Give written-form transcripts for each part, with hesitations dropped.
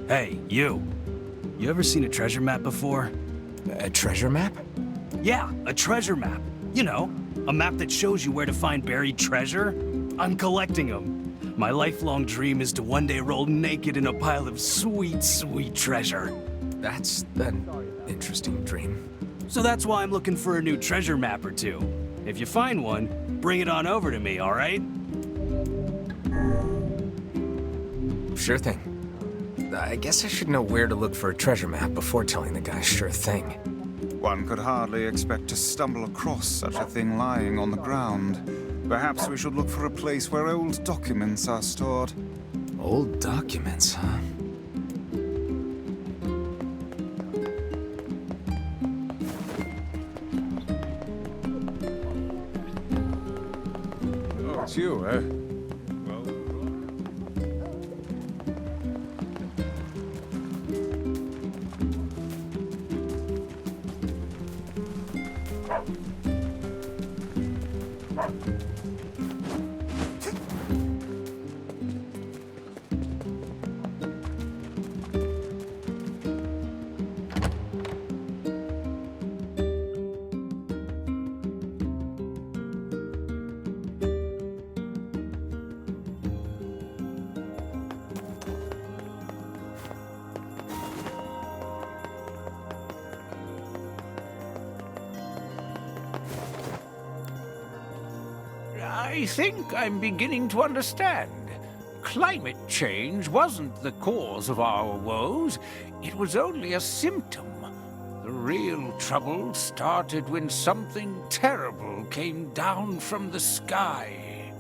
Hey, you. You ever seen a treasure map before? A treasure map? Yeah, a treasure map. You know, a map that shows you where to find buried treasure. I'm collecting them. My lifelong dream is to one day roll naked in a pile of sweet, sweet treasure. That's an interesting dream. So that's why I'm looking for a new treasure map or two. If you find one, bring it on over to me, all right? Sure thing. I guess I should know where to look for a treasure map before telling the guy sure thing. One could hardly expect to stumble across such a thing lying on the ground. Perhaps we should look for a place where old documents are stored. Old documents, huh? Oh, it's you, eh? I think I'm beginning to understand. Climate change wasn't the cause of our woes. It was only a symptom. The real trouble started when something terrible came down from the sky.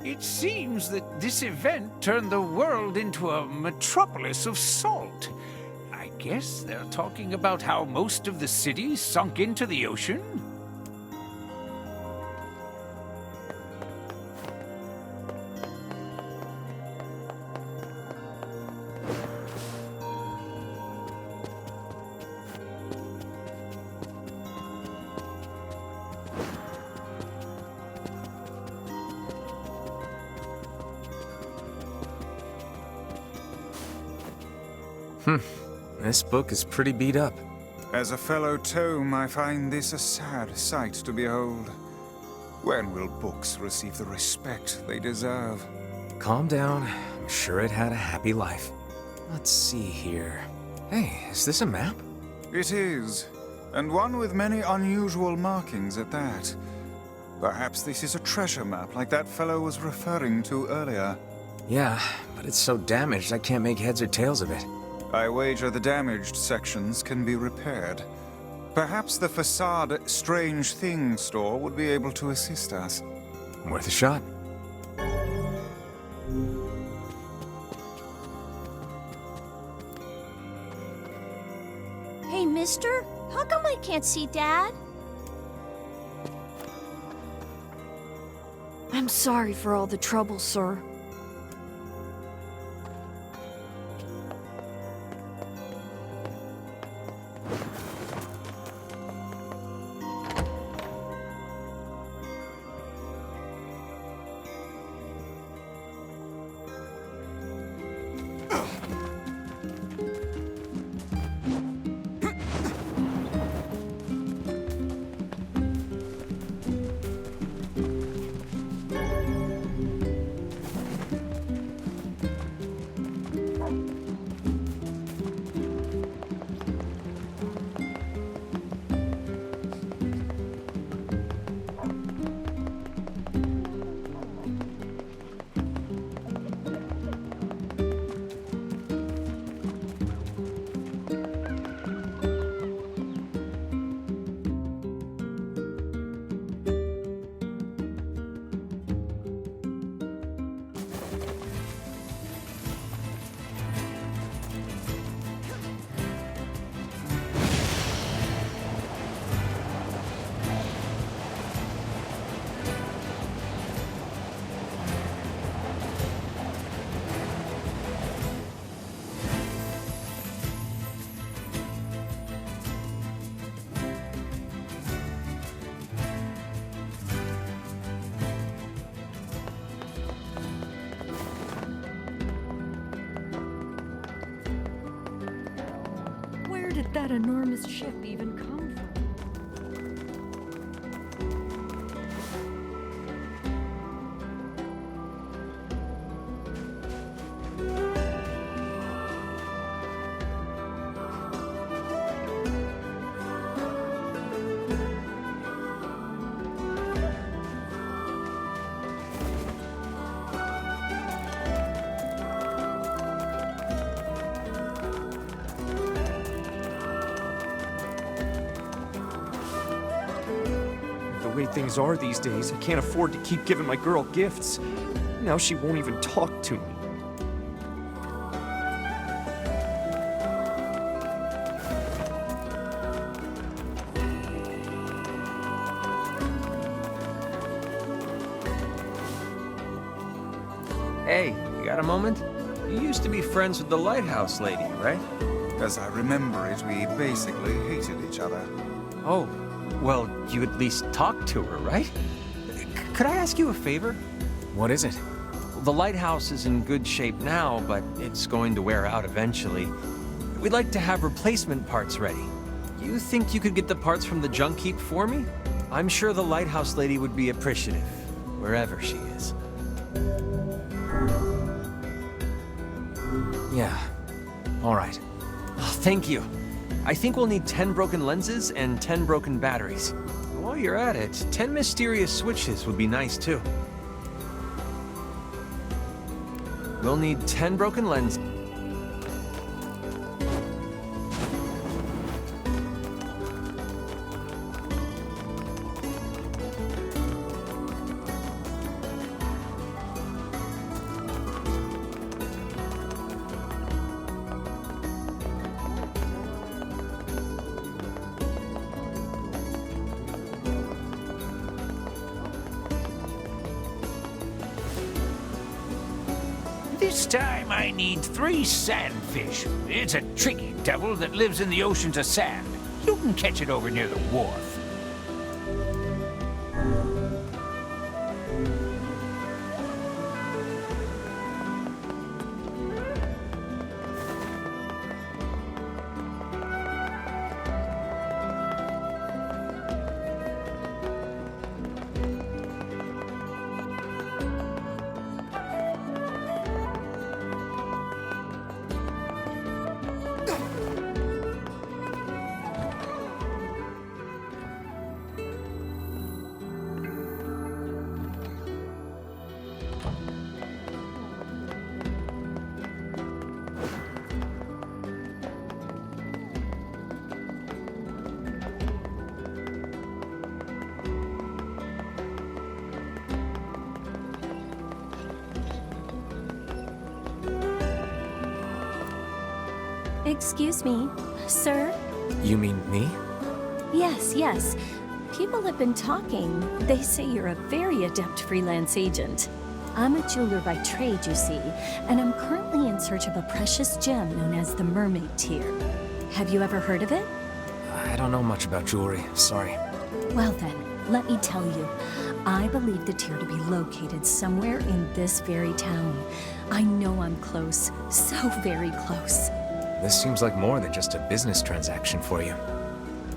It seems that this event turned the world into a metropolis of salt. I guess they're talking about how most of the city sunk into the ocean? This book is pretty beat up. As a fellow tome, I find this a sad sight to behold. When will books receive the respect they deserve? Calm down. I'm sure it had a happy life. Let's see here. Hey, is this a map? It is, and one with many unusual markings at that. Perhaps this is a treasure map like that fellow was referring to earlier. Yeah, but it's so damaged I can't make heads or tails of it. I wager the damaged sections can be repaired. Perhaps the facade Strange Things store would be able to assist us. Worth a shot. Hey, mister? How come I can't see Dad? I'm sorry for all the trouble, sir. did that enormous ship even come from? The way things are these days, I can't afford to keep giving my girl gifts. Now she won't even talk to me. Hey, you got a moment? You used to be friends with the lighthouse lady, right? As I remember it, we basically hated each other. Oh, well, you at least talked to her, right? Could I ask you a favor? What is it? The lighthouse is in good shape now, but it's going to wear out eventually. We'd like to have replacement parts ready. You think you could get the parts from the junk heap for me? I'm sure the lighthouse lady would be appreciative, wherever she is. Yeah. All right. Oh, thank you. I think we'll need 10 broken lenses and 10 broken batteries. While you're at it, 10 mysterious switches would be nice too. We'll need 10 broken lenses. This time I need 3 sandfish. It's a tricky devil that lives in the oceans of sand. You can catch it over near the wharf. Excuse me, sir? You mean me? Yes, yes. People have been talking. They say you're a very adept freelance agent. I'm a jeweler by trade, you see, and I'm currently in search of a precious gem known as the Mermaid Tear. Have you ever heard of it? I don't know much about jewelry, sorry. Well then, let me tell you. I believe the tear to be located somewhere in this very town. I know I'm close, so very close. This seems like more than just a business transaction for you.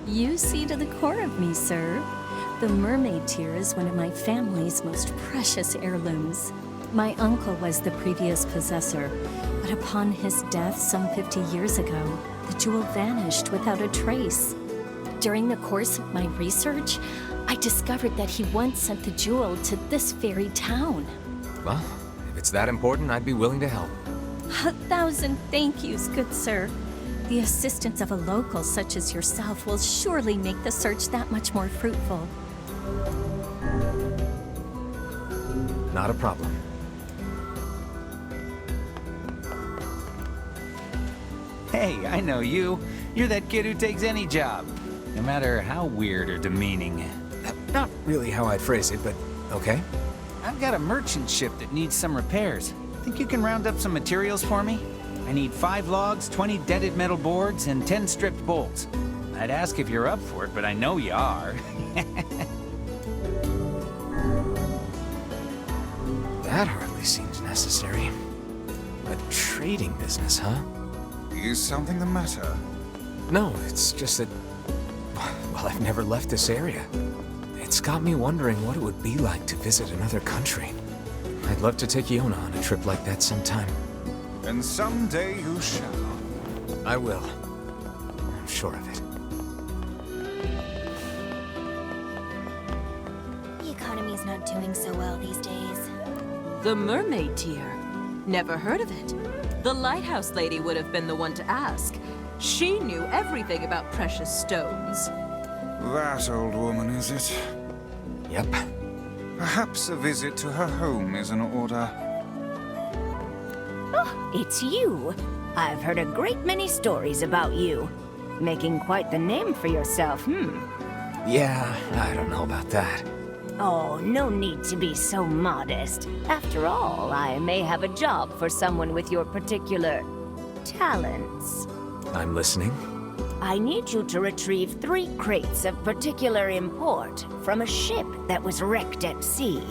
You see to the core of me, sir. The Mermaid Tear is one of my family's most precious heirlooms. My uncle was the previous possessor, but upon his death some 50 years ago, the jewel vanished without a trace. During the course of my research, I discovered that he once sent the jewel to this very town. Well, if it's that important, I'd be willing to help. 1,000 thank yous, good sir. The assistance of a local such as yourself will surely make the search that much more fruitful. Not a problem. Hey, I know you. You're that kid who takes any job, no matter how weird or demeaning. Not really how I'd phrase it, but okay. I've got a merchant ship that needs some repairs. Think you can round up some materials for me? I need 5 logs, 20 dented metal boards, and 10 stripped bolts. I'd ask if you're up for it, but I know you are. That hardly seems necessary. A trading business, huh? Is something the matter? No, it's just that... Well, I've never left this area. It's got me wondering what it would be like to visit another country. I'd love to take Iona on a trip like that sometime. And someday you shall. I will. I'm sure of it. The economy's not doing so well these days. The mermaid tier. Never heard of it. The lighthouse lady would have been the one to ask. She knew everything about precious stones. That old woman, is it? Yep. Perhaps a visit to her home is in order. Oh, it's you. I've heard a great many stories about you. Making quite the name for yourself, Yeah, I don't know about that. Oh, no need to be so modest. After all, I may have a job for someone with your particular... talents. I'm listening. I need you to retrieve 3 crates of particular import from a ship that was wrecked at sea.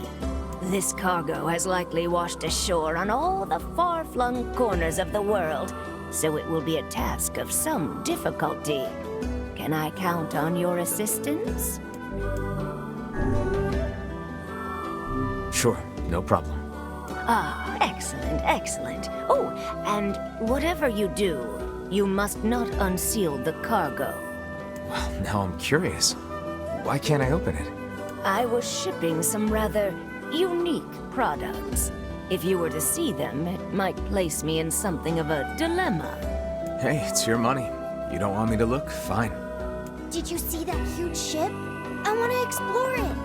This cargo has likely washed ashore on all the far-flung corners of the world, so it will be a task of some difficulty. Can I count on your assistance? Sure, no problem. Ah, excellent, excellent. Oh, and whatever you do, you must not unseal the cargo. Well, now I'm curious. Why can't I open it? I was shipping some rather unique products. If you were to see them, it might place me in something of a dilemma. Hey, it's your money. You don't want me to look? Fine. Did you see that huge ship? I want to explore it.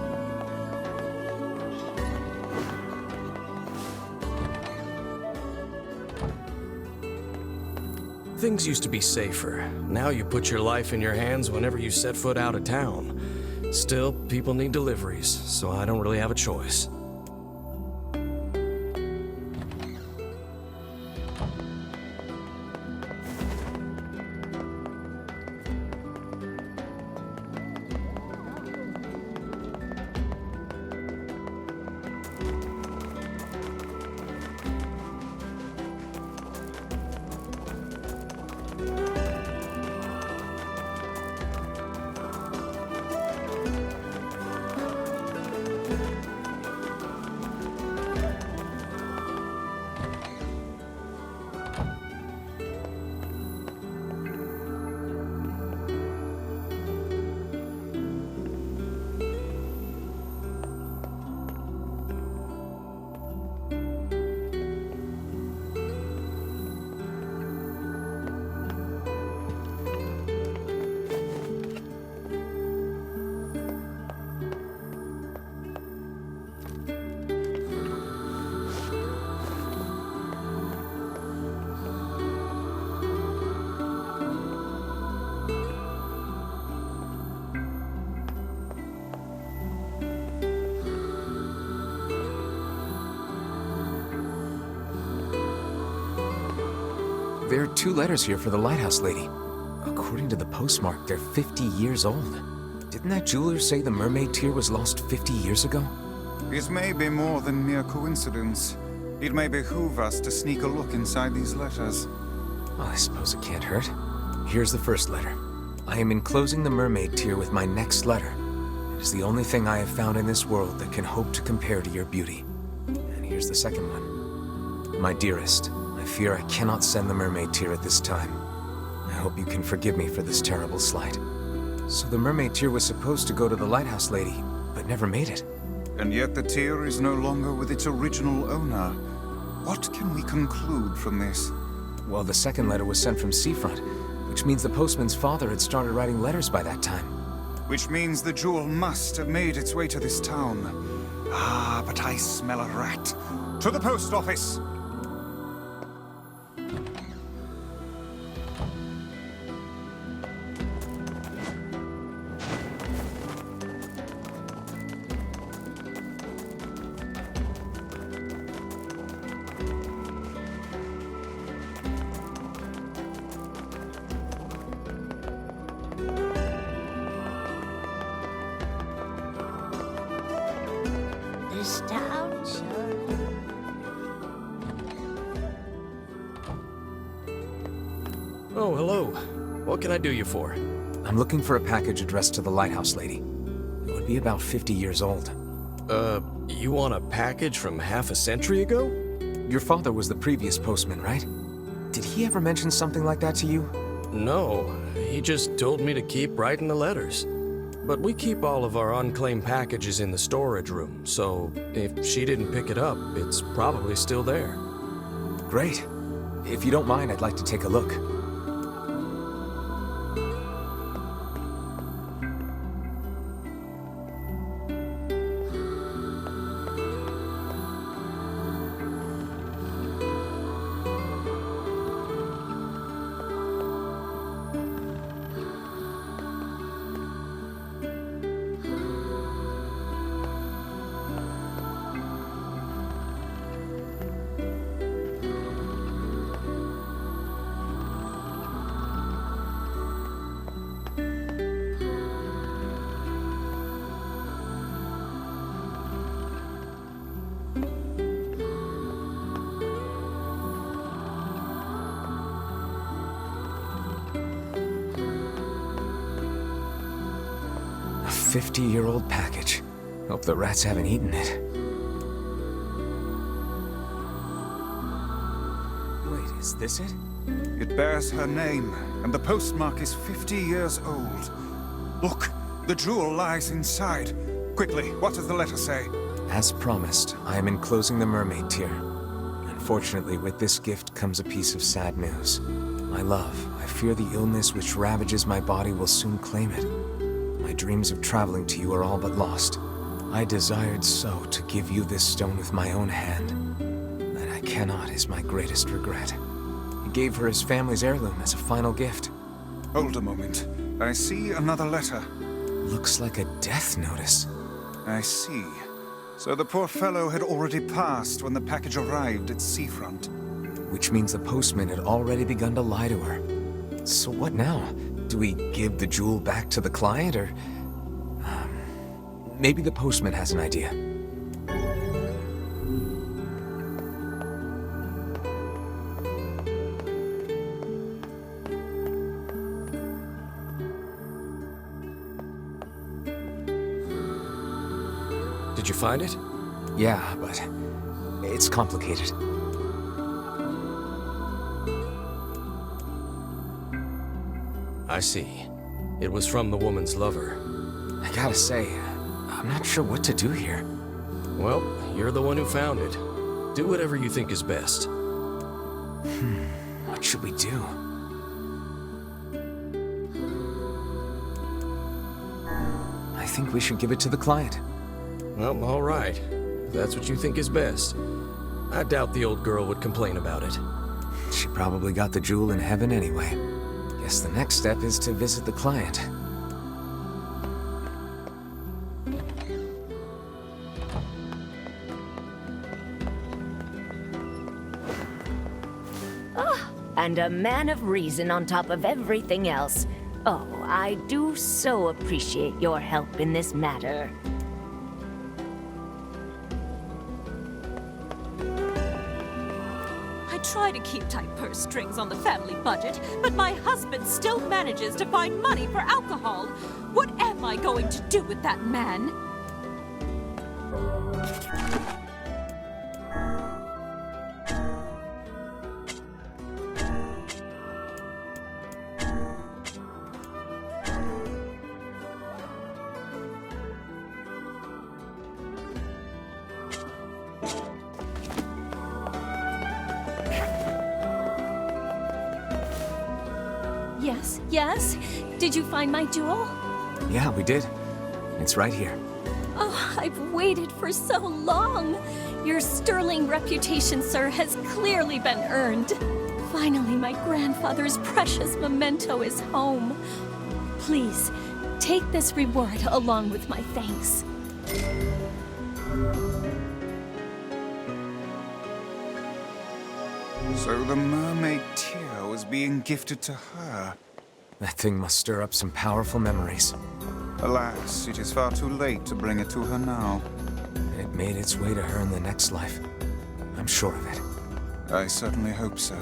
Things used to be safer. Now you put your life in your hands whenever you set foot out of town. Still, people need deliveries, so I don't really have a choice. There are 2 letters here for the lighthouse lady. According to the postmark, they're 50 years old. Didn't that jeweler say the mermaid tear was lost 50 years ago? It may be more than mere coincidence. It may behoove us to sneak a look inside these letters. Well, I suppose it can't hurt. Here's the first letter. I am enclosing the mermaid tear with my next letter. It is the only thing I have found in this world that can hope to compare to your beauty. And here's the second one. My dearest, I fear I cannot send the mermaid tear at this time. I hope you can forgive me for this terrible slight. So the mermaid tear was supposed to go to the lighthouse lady, but never made it. And yet the tear is no longer with its original owner. What can we conclude from this? Well, the second letter was sent from Seafront, which means the postman's father had started writing letters by that time. Which means the jewel must have made its way to this town. Ah, but I smell a rat. To the post office! This town, sir. Oh, hello. What can I do you for? I'm looking for a package addressed to the lighthouse lady. It would be about 50 years old. You want a package from half a century ago? Your father was the previous postman, right? Did he ever mention something like that to you? No, he just told me to keep writing the letters. But we keep all of our unclaimed packages in the storage room, so if she didn't pick it up, it's probably still there. Great. If you don't mind, I'd like to take a look. A 50-year-old package. Hope the rats haven't eaten it. Wait, is this it? It bears her name, and the postmark is 50 years old. Look, the jewel lies inside. Quickly, what does the letter say? As promised, I am enclosing the mermaid tear. Unfortunately, with this gift comes a piece of sad news. My love, I fear the illness which ravages my body will soon claim it. My dreams of traveling to you are all but lost. I desired so to give you this stone with my own hand. That I cannot is my greatest regret. He gave her his family's heirloom as a final gift. Hold a moment. I see another letter. Looks like a death notice. I see. So the poor fellow had already passed when the package arrived at seafront. Which means the postman had already begun to lie to her. So what now? Do we give the jewel back to the client, or... maybe the postman has an idea. Did you find it? Yeah, but it's complicated. I see. It was from the woman's lover. I gotta say, I'm not sure what to do here. Well, you're the one who found it. Do whatever you think is best. What should we do? I think we should give it to the client. Well, all right. If that's what you think is best. I doubt the old girl would complain about it. She probably got the jewel in heaven anyway. Guess the next step is to visit the client. And a man of reason on top of everything else. Oh, I do so appreciate your help in this matter. I try to keep tight purse strings on the family budget, but my husband still manages to find money for alcohol. What am I going to do with that man? Yes, yes? Did you find my jewel? Yeah, we did. It's right here. Oh, I've waited for so long. Your sterling reputation, sir, has clearly been earned. Finally, my grandfather's precious memento is home. Please, take this reward along with my thanks. So the mermaid tear was being gifted to her. That thing must stir up some powerful memories. Alas, it is far too late to bring it to her now. It made its way to her in the next life. I'm sure of it. I certainly hope so.